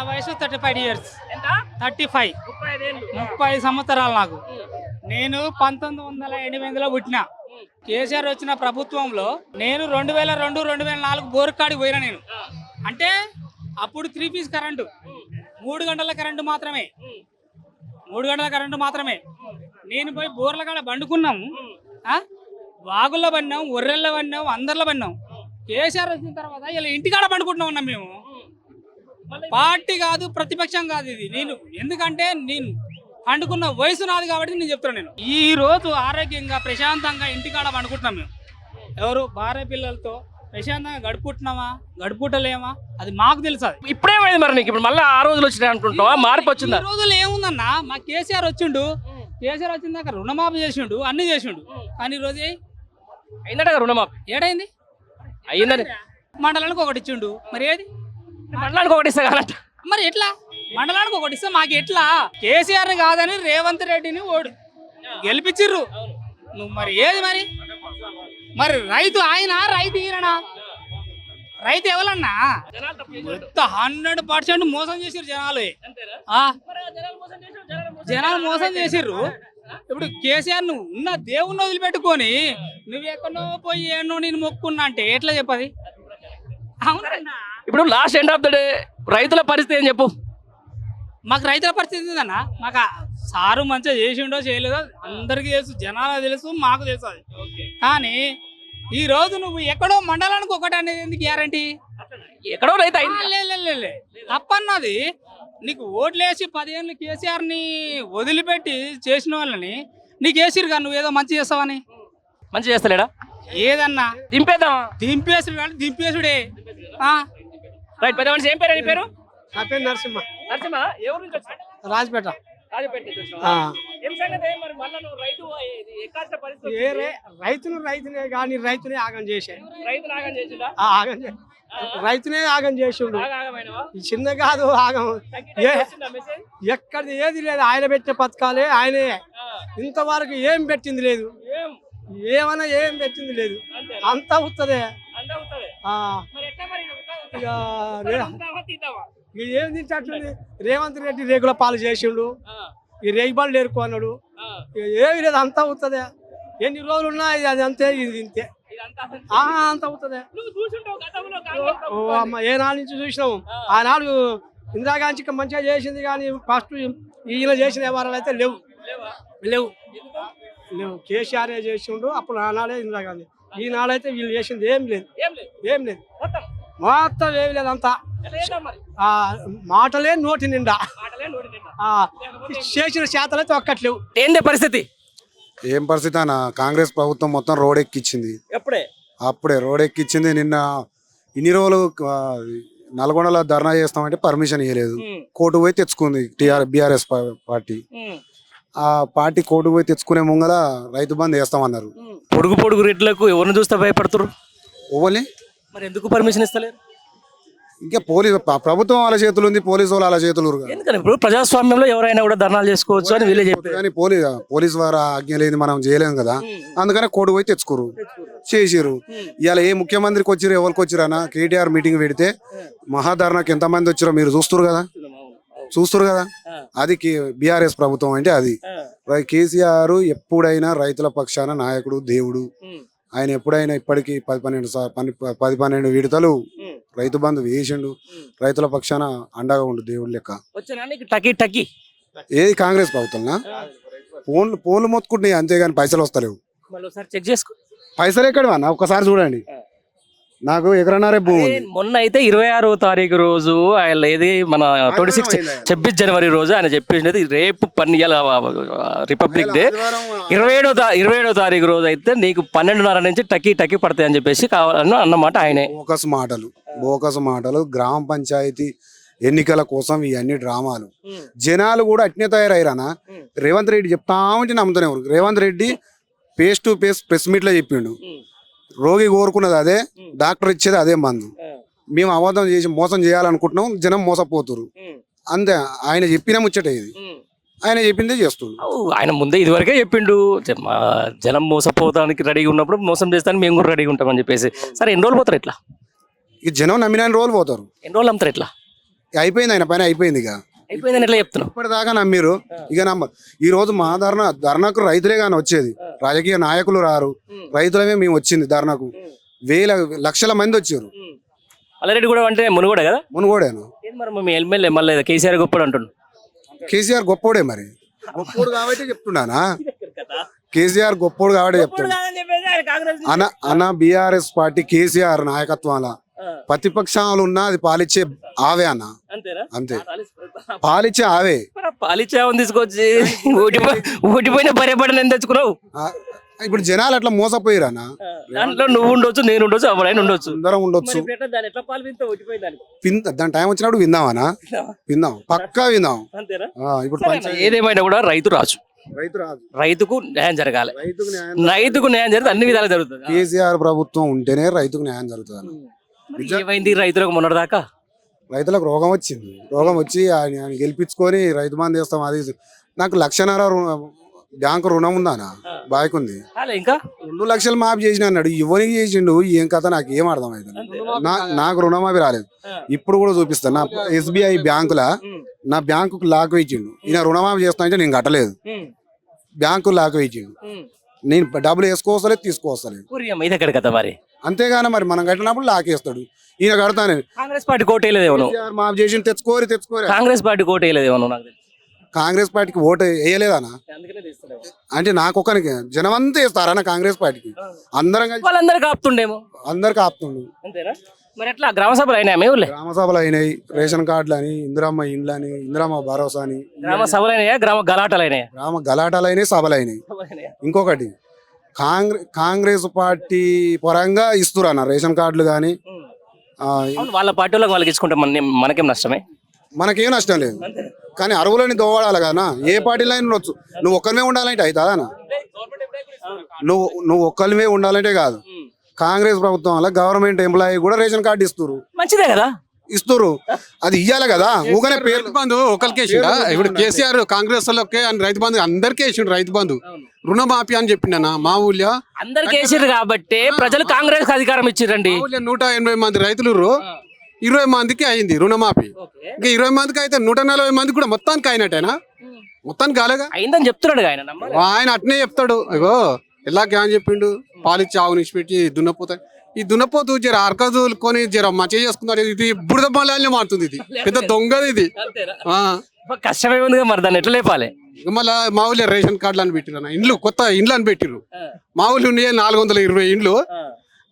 వయసు 35 ఇయర్స్. ఎంత 35 35 ఏళ్ళు 30 సంవత్సరాలు నాకు. నేను 1988లో పుట్టిన. కేసీఆర్ వచ్చిన ప్రభుత్వంలో నేను 2002 2004 బోర్ కాడికి పోయినా నేను. అంటే అప్పుడు 3 ఫేజ్ కరెంటు, 3 గంటల కరెంటు మాత్రమే, 3 గంటల కరెంటు మాత్రమే. నేను పోయి బోర్ల కాడ బండుకున్నాము, వాగుల్లో పడినాం, ఒర్రెల్లో పడినాం, అందరిలో పడినాం. కేసీఆర్ వచ్చిన తర్వాత ఇలా ఇంటికాడ పండుకుంటున్నాం ఉన్నాం మేము. పార్టీ కాదు, ప్రతిపక్షం కాదు ఇది. నేను ఎందుకంటే నేను పండుకున్న వయసు నాది కాబట్టి నేను చెప్తున్నాను. నేను ఈ రోజు ఆరోగ్యంగా ప్రశాంతంగా ఇంటికాడ పండుకుంటున్నాం మేము. ఎవరు భార్య పిల్లలతో ప్రశాంతంగా గడుపుకుంటున్నామా గడుపుటలేమా అది మాకు తెలుసు. అది ఇప్పుడేమైంది మరి నీకు? ఇప్పుడు మళ్ళీ ఆ రోజులు వచ్చినాయి అనుకుంటున్నావా? మార్పు వచ్చిందా? ఈ రోజులు ఏముందన్నా, మా కేసీఆర్ వచ్చిండు, కేసీఆర్ వచ్చిన దాకా రుణమాఫీ చేసిండు, అన్ని చేసిండు. కానీ ఈ రోజు అయిందట రుణమాఫీ ఏడైంది? అయ్యిందని మండలానికి ఒకటి ఇచ్చిండు. మరి ఏది? మండలానికి ఒకటి ఇస్తా కాదంట. మరి ఎట్లా? మండలానికి ఒకటి ఇస్తే మాకు ఎట్లా? కేసీఆర్ కాదని రేవంత్ రెడ్డిని గెలిపించిర్రు. నువ్వు మరి ఏది మరి? మరి రైతు ఆయన, రైతు ఈయననా? రైతు ఎవరన్నా? 100% మోసం చేసిర్రు జనాలు. జనాలు మోసం చేసిర్రు. ఇప్పుడు కేసీఆర్ నువ్వు ఉన్న దేవుణ్ణి వదిలిపెట్టుకొని నువ్వు ఎక్కడో పోయి ఏనో నేను మొక్కున్నా అంటే ఎట్లా చెప్పది? అవునన్నా. ఇప్పుడు last end of the day రైతుల పరిస్థితి ఏం చెప్పు? మాకు రైతుల పరిస్థితి ఉందన్న. మాకు సారు మంచిగా చేసిండో చేయలేదో అందరికీ తెలుసు, జనాలకు తెలుసు, మాకు తెలుసు. అది కానీ ఈ రోజు నువ్వు ఎక్కడో మండలానికి ఒకటి అనేది ఎందుకు గ్యారంటీ? ఎక్కడో రైతు తప్పన్నది. నీకు ఓట్లేసి 10 ఏళ్ళు కేసీఆర్ని వదిలిపెట్టి చేసిన వాళ్ళని నీకు వేసిరుగా నువ్వు ఏదో మంచి చేస్తావని. మంచి చేస్తలేడా? ఏదన్నా దింపేద్దామా? దింపేసుడు కానీ దింపేసుడే. రైట్. పెద్ద మనిషి ఏం పేరు? నీ పేరు? నా పేరు నరసింహ. నరసింహ. ఎవరి నుంచి వచ్చావు? రాజపేట. రాజపేట నుంచి వచ్చావా? ఏం సంగతి? మరి మళ్ళా నువ్వు రైతు ఎక్కాల్సిన పరిస్థితి. రైతునే కానీ రైతునే ఆగం చేసే. రైతు నాగం చేసిందా? రైతునే ఆగం చేసిండు. ఈ చిన్న కాదు ఆగం. ఎక్కడిది ఏది లేదు. ఆయన పెట్టిన పథకాలే ఆయనే. ఇంతవరకు ఏం పెట్టింది లేదు. ఏమన్నా ఏం పెట్టింది లేదు. అంతా ఉత్తదే. ఏం తింటట్లుంది? రేవంత్ రెడ్డి రేగుల పాలు చేసిండు, ఈ రేగి బండ్లు ఏరుకున్నాడు. ఏమి లేదు, అంతా అవుతుందే. ఎన్ని రోజులు ఉన్నాయి అది అంతే, ఇది ఇంతే, అంత అవుతుందే. ఓ అమ్మ, ఏ నాడు నుంచి చూసినాము. ఆనాడు ఇందిరాగాంధీ మంచిగా చేసింది కానీ ఫస్ట్ ఈయన చేసిన వ్యవహారాలు అయితే లేవు లేవు లేవు. కేసీఆర్ చేసిండు అప్పుడు, ఆనాడే ఇందిరాగాంధీ. ఈనాడైతే వీళ్ళు చేసింది ఏం లేదు, ఏం లేదు, మొత్తం ఏమి లేదు. అంతా మాటలే నోటి నిండా, చేసిన చేతలైతే ఒక్కట్లేవు. ఏంటి పరిస్థితి? ఏం పరిస్థితి అన్న? కాంగ్రెస్ ప్రభుత్వం మొత్తం రోడ్ ఎక్కిచ్చింది. అప్పుడే రోడ్ ఎక్కిచ్చింది. నిన్న ఇన్ని రోజులు నల్గొండలో ధర్నా చేస్తామంటే పర్మిషన్ ఇవ్వలేదు. కోర్టు పోయి తెచ్చుకుంది బీఆర్ఎస్ పార్టీ. ఆ పార్టీ కోర్టు పోయి తెచ్చుకునే ముంగల రైతు బంద్ వేస్తామన్నారు. పొడుగు రేట్లకు ఎవరిని చూస్తే భయపడుతున్నారు? ఓవల్ని మరి ఎందుకు పర్మిషన్ ఇస్తలేరు? ఇంకా ప్రభుత్వం వాళ్ళ చేతులు ఉంది, పోలీసు వాళ్ళు వాళ్ళ చేతులు. ఎందుకని ఇప్పుడు ప్రజాస్వామ్యంలో ఎవరైనా కూడా ధర్నాలు చేసుకోవచ్చు అని వీళ్ళే చెప్పారు. కానీ పోలీసు వారు ఆజ్ఞ లేదు, మనం చేయలేము కదా. అందుకని కోర్టు పోయి తెచ్చుకోరు, చేసిరు. ఇవాళ ఏ ముఖ్యమంత్రికి వచ్చిరు, ఎవరికి వచ్చిరు అన్న? కేటీఆర్ మీటింగ్ పెడితే మహాధర్నాకి ఎంతమంది వచ్చిరో మీరు చూస్తారు కదా. అది బీఆర్ఎస్ ప్రభుత్వం అంటే అది. కేసీఆర్ ఎప్పుడైనా రైతుల పక్షాన నాయకుడు, దేవుడు. ఆయన ఎప్పుడైనా ఇప్పటికీ 10-12 విడతలు రైతు బంధు వేసిండు. రైతుల పక్షాన అండగా ఉండు దేవుడు లెక్క. ఏది కాంగ్రెస్ ప్రభుత్వం ఫోన్లు మొత్తుకుంటున్నాయి అంతేగాని పైసలు వస్తలేవు. పైసలు ఎక్కడ అన్న? ఒక్కసారి చూడండి. నాకు ఎకరన్నారే భూమి. మొన్న అయితే 26వ తారీఖు రోజు ఆయన ఏది మన 26 జనవరి రోజు ఆయన చెప్పింది రేపు రిపబ్లిక్ డే 27వ తారీఖు రోజు అయితే నీకు 12:30 నుంచి టకీ పడతాయి అని చెప్పేసి కావాలని అన్నమాట ఆయనే. బోకస్ మాటలు. గ్రామ పంచాయతీ ఎన్నికల కోసం ఇవన్నీ డ్రామాలు. జనాలు కూడా అట్నే తయారయ్యారనా? రేవంత్ రెడ్డి చెప్తా ఉంటే నమ్ముతూనే ఉన్నారు. Revanth Reddy face to face press meet లో చెప్పిండు, రోగి కోరుకున్నది అదే, డాక్టర్ ఇచ్చేది అదే మందు. మేము అబద్ధం చేసి మోసం చేయాలనుకుంటున్నాం, జనం మోసపోతురు అంతే. ఆయన చెప్పిన ముచ్చటే ఇది, ఆయన చెప్పిందే చేస్తుండు. ఆయన ముందే ఇదివరకే చెప్పిండు, జనం మోసపోతానికి రెడీగా ఉన్నప్పుడు మోసం చేస్తానికి మేము కూడా రెడీగా ఉంటామని చెప్పేసి. సరే ఎన్ని రోజులు పోతారు ఇట్లా? ఈ జనం నమ్మిన రోజులు పోతారు. ఎన్ని రోజులు అమ్ముతారు ఇట్లా? అయిపోయింది, ఆయన పని అయిపోయింది. ఇక అయిపోయిందని ఎట్లా చెప్తున్నావు? ఇప్పటిదాకా నమ్మిరు, ఇక ఈ రోజు మా ధర్నాకు రైతులే కానీ వచ్చేది, రాజకీయ నాయకులు రారు, రైతులమే మేము వచ్చింది ధర్నాకు. లక్షల మంది వచ్చారు. మల్లారెడ్డి కూడా అంటే మునుగోడే కదా? మునుగోడేను. ఏం మరి మీ ఎమ్మెల్యే మళ్ళీ కేసీఆర్ గొప్పడు అంటుండు. కేసీఆర్ గొప్పోడే, మరి గొప్పోడు కాబట్టి చెప్తున్నానా, కేసీఆర్ గొప్పోడు కాబట్టి చెప్తున్నా. అన్న బీఆర్ఎస్ పార్టీ కేసీఆర్ నాయకత్వాల ప్రతిపక్షాలు ఉన్నా అది పాలిచ్చే ఆవే అన్న, అంతే, పాలిచ్చే ఆవే. పాలిచ్చావని తీసుకొచ్చి ఓటిపోయిన భయపడిన ఎంత తెచ్చుకున్నావు? ఇప్పుడు జనాలు అట్లా మోసపోయారు అన్న. దాంట్లో నువ్వు ఉండొచ్చు, నేను ఉండొచ్చు, ఎవరైనా ఉండొచ్చు, అందరం ఉండొచ్చు. దాని టైం వచ్చినప్పుడు విందామనా, విందాం, పక్కా విందాం. ఇప్పుడు ఏదేమైనా కూడా రైతు రాజు, రైతుకు న్యాయం జరగాలి, రైతుకు న్యాయం జరిగితే అన్ని విధాలు జరుగుతుంది. కేసీఆర్ ప్రభుత్వం ఉంటేనే రైతుకు న్యాయం జరుగుతుంది అన్న. ఏమైంది రైతులకు మొన్నటిదాకా? రైతులకు రోగం వచ్చింది, రోగం వచ్చి ఆయన గెలిపించుకొని రైతు బంధు చేస్తాం. అది నాకు 1,00,000 బ్యాంకు రుణం ఉందానా, బాయ్కు ఉంది. ఇంకా 2 లక్షలు మాఫీ చేసిన అన్నాడు, ఇవ్వనికి చేసిండు, ఏం కథ నాకు ఏం అర్థం అవుతుంది. నాకు రుణమాఫీ రాలేదు. ఇప్పుడు కూడా చూపిస్తాను, నా SBI బ్యాంకులా నా బ్యాంకు లాక్ వేయించిండు. ఈయన రుణమాఫీ చేస్తా అంటే నేను కట్టలేదు, బ్యాంకు లాక్ వేయించిండు. నేను డబ్బులు వేసుకోవస్తలేదు, తీసుకోవస్తలేదు. ఇది కదా మరి. అంతేగాని మరి మనం కట్టినప్పుడు లాకేస్తాడు, ఈయన కడతానే. కాంగ్రెస్ పార్టీ కోటేయలేదేమో, మాఫీ చేసి తెచ్చుకోరు. కాంగ్రెస్ పార్టీ కోటేయలేదేమో. నాకు కాంగ్రెస్ పార్టీకి ఓటు వేయలేదనా అంటే నాకొక్కనికి జనం అంతా వేస్తారన్న కాంగ్రెస్ పార్టీకి. అందరం కలిసి వాళ్ళందరికి ఆపుతుండేమో, అందరికి ఆపుతుండు. మరి ఎట్లా గ్రామ సభలు అయినాయి మీ ఊళ్ళో? గ్రామ సభలు అయినాయి, రేషన్ కార్డులు అని, ఇందిరమ్మ ఇండ్లు అని, ఇందిరమ్మ భరోసా అని. గ్రామ సభలు అయినాయా, గ్రామ గలాటాలు అయినాయా? గ్రామ గలాటాలు అయినాయి, సభలు అయినాయి. ఇంకొకటి కాంగ్రెస్ పార్టీ పరంగా ఇస్తురన్న రేషన్ కార్డులు కానీ. వాళ్ళ పార్టీ వాళ్ళకి ఇచ్చుకుంటే మనకేం నష్టమే? మనకేం నష్టం లేదు, కానీ అరువులని దోవాడాలి కదా. ఏ పార్టీలో అయినా ఉండొచ్చు, నువ్వు ఒక్కరిమే ఉండాలంటే అవుతుందా? నువ్వు ఒక్కరిమే ఉండాలంటే కాదు. కాంగ్రెస్ ప్రభుత్వం వల్ల గవర్నమెంట్ ఎంప్లాయీ కూడా రేషన్ కార్డు ఇస్తారు, మంచిదే కదా, ఇస్తారు. అది ఇయ్యాలి కదా. ఊకనే రైతు బంధు ఒకరికి వేసిండా? ఇప్పుడు కేసీఆర్ కాంగ్రెస్ వాళ్ళకే అని రైతు బంధు అందరికీ వేసిండు. రైతు బంధు రుణమాఫీ అని చెప్పిండన్న మా ఊళ్ళో అందరికి వేసిర్రు కాబట్టి ప్రజలు కాంగ్రెస్ అధికారం ఇచ్చిరండి. 180 మంది రైతులు 20 మందికి అయింది రుణమాఫీ. ఇంకా 20 మందికి అయితే 140 మందికి కూడా మొత్తానికి అయినట్టేనా? మొత్తానికి కాలేగా, అయిందని చెప్తున్నాడు ఆయన. ఆయన అట్నే చెప్తాడు. ఇగో ఇలాగే అని చెప్పిండు, పాలిచ్చి ఆవు నిడిచిపెట్టి దున్నపోతా. ఈ దున్నపోతు జర అరకదులుకొని జర మంచిగా చేసుకున్నాడు. ఇది బురద పొలాలనే మారుతుంది, ఇది పెద్ద దొంగది ఇది. కష్టమే ఉందిగా, మరి దాన్ని ఎట్లా లేపాలి? మళ్ళీ మా ఊళ్ళో రేషన్ కార్డులు అని పెట్టిరు, ఇండ్లు కొత్త ఇండ్లు అని పెట్టిరు. మా ఊళ్ళో 420 ఇండ్లు,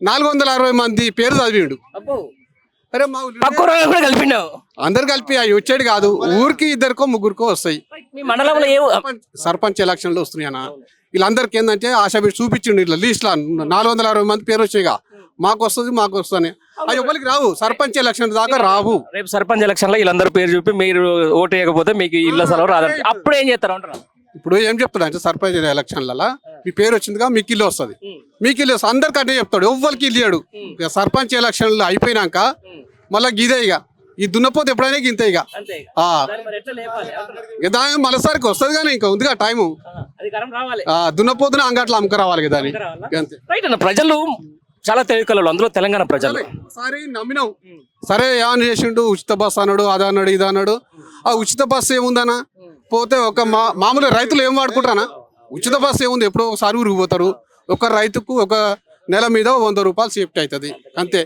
460 మంది పేరు చదివిండు. అరే మా ఊళ్ళో కలిపిండావు, అందరు కలిపి అవి వచ్చేది కాదు, ఊరికి 2కో 3కో వస్తాయి. మీ మండలంలో సర్పంచ్ ఎలక్షన్లు వస్తున్నాయన్నా. వీళ్ళందరికి ఏంటంటే ఆశ పెట్టి చూపించిండు, ఇట్లా లీస్ట్ లా 460 మంది పేరు వచ్చాయిగా, మాకు వస్తుంది. అవి ఎవరికి రావు, సర్పంచ్ ఎలక్షన్ దాకా రావు. రేపు సర్పంచ్ ఎలక్షన్ లో వీళ్ళందరూ పేరు చూపి మీరు ఓటు వేయకపోతే మీకు ఇళ్ళ స్థలం రాదండి, అప్పుడు ఏం చేస్తారు అంటారు? ఇప్పుడు ఏం చెప్తాడు అంటే సర్పంచ్ ఎలక్షన్లలో మీ పేరు వచ్చిందిగా మీకు ఇల్లు వస్తుంది, మీకు ఇల్లు వస్తుంది అందరికంటే చెప్తాడు, ఎవ్వరికి ఇల్లు ఇయ్యాడు. సర్పంచ్ ఎలక్షన్లు అయిపోయినాక మళ్ళీ గిదే ఇక ఈ దున్నపోతే ఎప్పుడైనా గింతే ఇక దాని మరోసారికి వస్తుంది కానీ ఇంకా ఉందిగా టైము. దున్నపోతున్న అంగట్లో అమ్మక రావాలి కదా అని. ప్రజలు చాలా తెలివికలలు, అందులో తెలంగాణ ప్రజలు. సరే నమ్మినావు, సరే ఏమని చేసిండు, ఉచిత బస్ అన్నాడు, అది అన్నాడు, ఇది అన్నాడు. ఆ ఉచిత బస్సు ఏముందనా? పోతే ఒక మామూలుగా రైతులు ఏం వాడుకుంటారా? ఉచిత బస్సు ఏముంది, ఎప్పుడో ఒకసారి ఊరికి పోతారు. ఒక రైతుకు ఒక నెల మీద 100 రూపాయలు సేఫ్టీ అవుతుంది అంతే.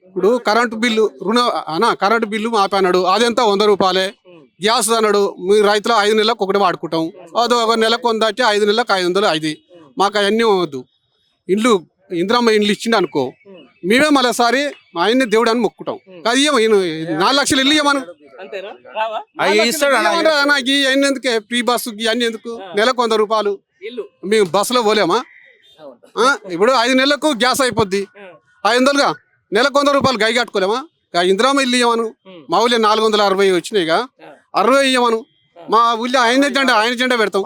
ఇప్పుడు కరెంటు బిల్లు కరెంటు బిల్లు మాపన్నాడు, అదెంత 100 రూపాయలే. గ్యాస్ అన్నాడు, మీ రైతులు 5 నెలలకు ఒకటి వాడుకుంటాం, అది ఒక నెలకు 100 అంటే 5 నెలలకు 500. అది మాకు అవన్నీ వద్దు. ఇండ్లు ఇందిరమ్మ ఇండ్లు ఇచ్చిండు అనుకో, మేమే మరోసారి ఆయన్ని దేవుడు అని మొక్కుతాం. అది 4 లక్షలు ఇల్లు ఇవ్వమను, నాకు అన్ని ఎందుకే ఫ్రీ బస్సు అన్ని ఎందుకు, నెలకు 100 రూపాయలు. మేము బస్సులో పోలేమా? ఇప్పుడు 5 నెలలకు గ్యాస్ అయిపోద్ది, 500గా నెలకు 100 రూపాయలు గై కట్టుకోలేమా? ఇందిరమ్మ ఇల్లు ఇవ్వమను. మా ఊళ్ళో 460 వచ్చినాయిగా, 60 ఇవ్వమను. మా ఊళ్ళో ఆయన జెండా పెడతాం.